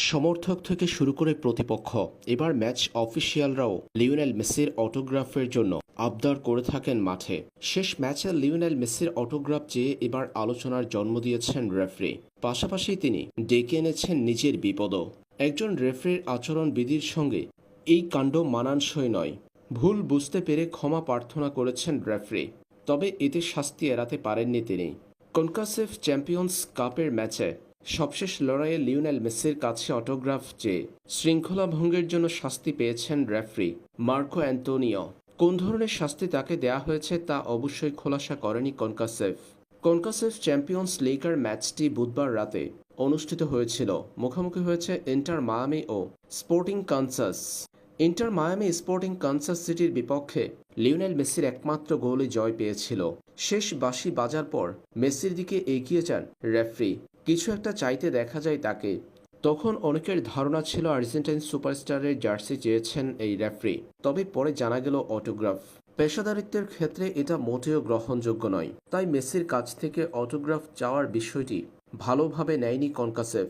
সমর্থক থেকে শুরু করে প্রতিপক্ষ এবার ম্যাচ অফিসিয়ালরাও লিওনেল মেসির অটোগ্রাফের জন্য আবদার করে থাকেন মাঠে। শেষ ম্যাচে লিওনেল মেসির অটোগ্রাফ চেয়ে এবার আলোচনার জন্ম দিয়েছেন রেফারি। পাশাপাশি তিনি ডেকে এনেছেন নিজের বিপদও। একজন রেফারির আচরণবিধির সঙ্গে এই কাণ্ড মানানসই নয়। ভুল বুঝতে পেরে ক্ষমা প্রার্থনা করেছেন রেফারি, তবে এতে শাস্তি এড়াতে পারেননি তিনি। কনকাসেফ চ্যাম্পিয়ন্স কাপের ম্যাচে সবশেষ লড়াইয়ে লিওনেল মেসির কাছে অটোগ্রাফ চেয়ে শৃঙ্খলা ভঙ্গের জন্য শাস্তি পেয়েছেন রেফারি মার্কো অ্যান্তোনিও। কোন ধরনের শাস্তি তাকে দেয়া হয়েছে তা অবশ্যই খোলাসা করেনি কনকাসেফ। কনকাসেফ চ্যাম্পিয়ন্স লিগের ম্যাচটি বুধবার রাতে অনুষ্ঠিত হয়েছিল। মুখোমুখি হয়েছে ইন্টার মায়ামি ও Sporting Kansas. Inter Miami Sporting Kansas সিটির বিপক্ষে লিওনেল মেসির একমাত্র গোলে জয় পেয়েছিল। শেষ বাঁশি বাজার পর মেসির দিকে এগিয়ে যান রেফারি। কিছু একটা চাইতে দেখা যায় তাকে। তখন অনেকের ধারণা ছিল আর্জেন্টাইন সুপারস্টারের জার্সি চেয়েছেন এই রেফারি, তবে পরে জানা গেল অটোগ্রাফ। পেশাদারিত্বের ক্ষেত্রে এটা মোটেও গ্রহণযোগ্য নয়, তাই মেসির কাছ থেকে অটোগ্রাফ চাওয়ার বিষয়টি ভালোভাবে নেয়নি কনকাসেফ।